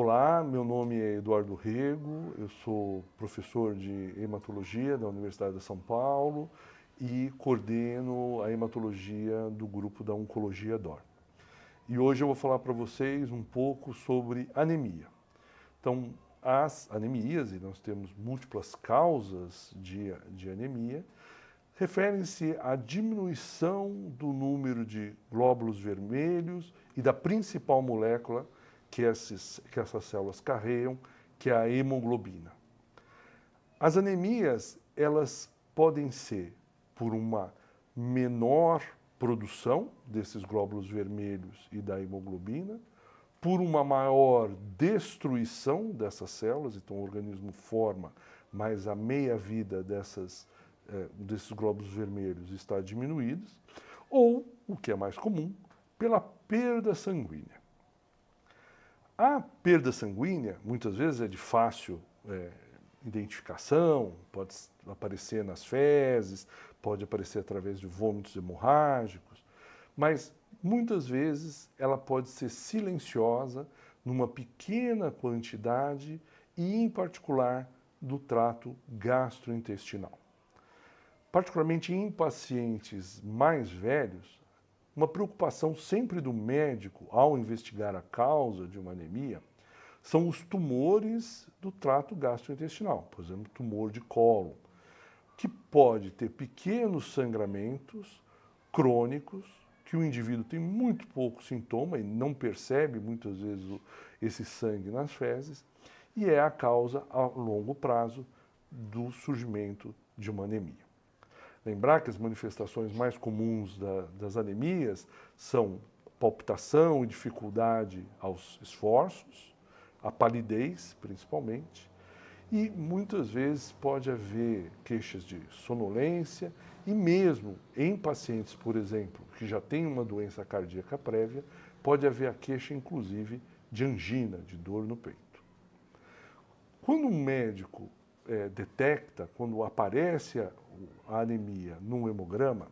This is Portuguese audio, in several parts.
Olá, meu nome é Eduardo Rego, eu sou professor de hematologia da Universidade de São Paulo e coordeno a hematologia do grupo da Oncologia DOR. E hoje eu vou falar para vocês um pouco sobre anemia. Então, as anemias, e nós temos múltiplas causas de anemia, referem-se à diminuição do número de glóbulos vermelhos e da principal molécula que essas células carregam, que é a hemoglobina. As anemias, elas podem ser por uma menor produção desses glóbulos vermelhos e da hemoglobina, por uma maior destruição dessas células, então o organismo forma, mas a meia-vida desses glóbulos vermelhos está diminuída, ou, o que é mais comum, pela perda sanguínea. A perda sanguínea, muitas vezes, é de fácil identificação, pode aparecer nas fezes, pode aparecer através de vômitos hemorrágicos, mas muitas vezes ela pode ser silenciosa numa pequena quantidade e, em particular, do trato gastrointestinal. Particularmente em pacientes mais velhos, uma preocupação sempre do médico ao investigar a causa de uma anemia são os tumores do trato gastrointestinal, por exemplo, tumor de cólon, que pode ter pequenos sangramentos crônicos, que o indivíduo tem muito pouco sintoma e não percebe muitas vezes esse sangue nas fezes, e é a causa a longo prazo do surgimento de uma anemia. Lembrar que as manifestações mais comuns das anemias são palpitação e dificuldade aos esforços, a palidez, principalmente, e muitas vezes pode haver queixas de sonolência e mesmo em pacientes, por exemplo, que já têm uma doença cardíaca prévia, pode haver a queixa, inclusive, de angina, de dor no peito. Quando um médico detecta, quando aparece a anemia num hemograma,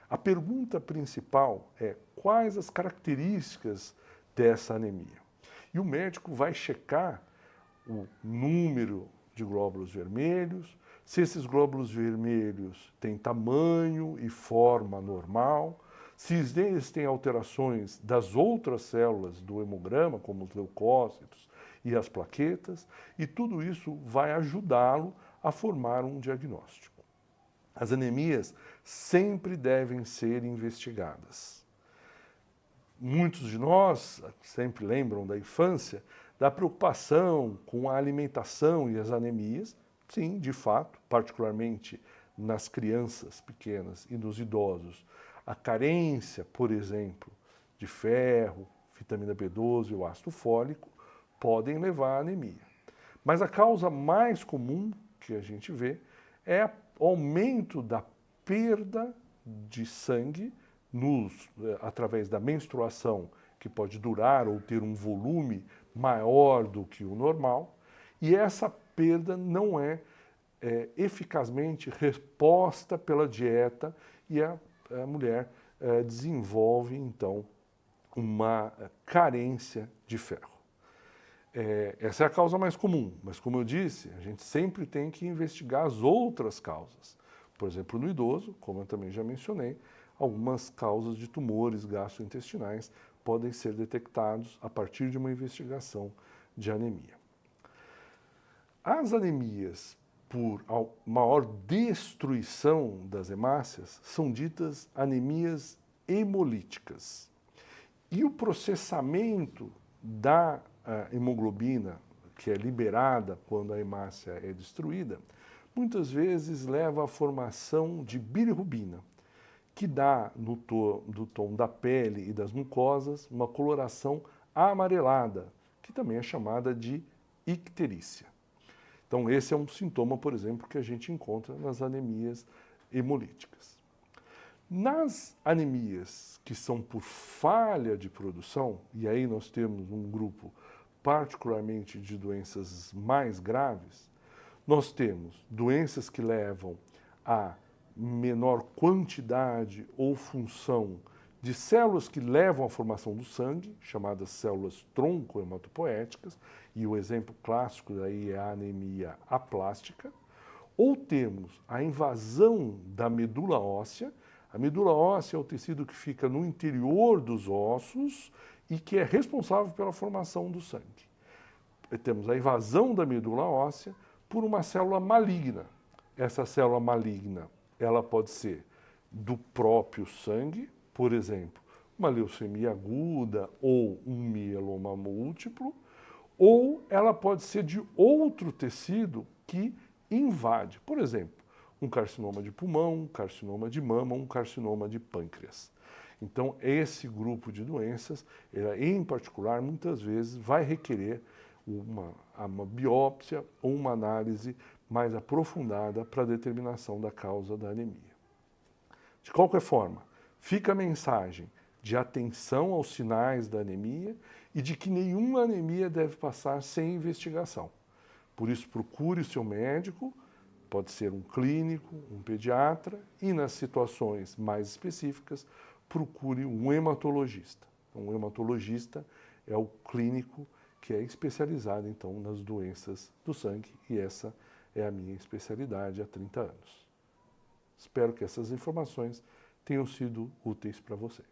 a pergunta principal é quais as características dessa anemia. E o médico vai checar o número de glóbulos vermelhos, se esses glóbulos vermelhos têm tamanho e forma normal, se eles têm alterações das outras células do hemograma, como os leucócitos e as plaquetas, e tudo isso vai ajudá-lo a formar um diagnóstico. As anemias sempre devem ser investigadas. Muitos de nós sempre lembram da infância da preocupação com a alimentação e as anemias. Sim, de fato, particularmente nas crianças pequenas e nos idosos. A carência, por exemplo, de ferro, vitamina B12 e o ácido fólico podem levar à anemia. Mas a causa mais comum que a gente vê é o aumento da perda de sangue através da menstruação, que pode durar ou ter um volume maior do que o normal, e essa perda não é eficazmente reposta pela dieta e a mulher desenvolve, então, uma carência de ferro. Essa é a causa mais comum, mas como eu disse, a gente sempre tem que investigar as outras causas. Por exemplo, no idoso, como eu também já mencionei, algumas causas de tumores gastrointestinais podem ser detectados a partir de uma investigação de anemia. As anemias por maior destruição das hemácias são ditas anemias hemolíticas. E o processamento da hemoglobina, que é liberada quando a hemácia é destruída, muitas vezes leva à formação de bilirrubina, que dá do tom da pele e das mucosas uma coloração amarelada, que também é chamada de icterícia. Então esse é um sintoma, por exemplo, que a gente encontra nas anemias hemolíticas. Nas anemias que são por falha de produção, e aí nós temos um grupo particularmente de doenças mais graves, nós temos doenças que levam a menor quantidade ou função de células que levam à formação do sangue, chamadas células tronco hematopoéticas, e o exemplo clássico daí é a anemia aplástica, ou temos a invasão da medula óssea. A medula óssea é o tecido que fica no interior dos ossos e que é responsável pela formação do sangue. Temos a invasão da medula óssea por uma célula maligna. Essa célula maligna, ela pode ser do próprio sangue, por exemplo, uma leucemia aguda ou um mieloma múltiplo, ou ela pode ser de outro tecido que invade, por exemplo, um carcinoma de pulmão, um carcinoma de mama, um carcinoma de pâncreas. Então, esse grupo de doenças, em particular, muitas vezes vai requerer uma biópsia ou uma análise mais aprofundada para a determinação da causa da anemia. De qualquer forma, fica a mensagem de atenção aos sinais da anemia e de que nenhuma anemia deve passar sem investigação. Por isso, procure o seu médico, pode ser um clínico, um pediatra, e nas situações mais específicas, procure um hematologista. Um hematologista é o clínico que é especializado, então, nas doenças do sangue, e essa é a minha especialidade há 30 anos. Espero que essas informações tenham sido úteis para você.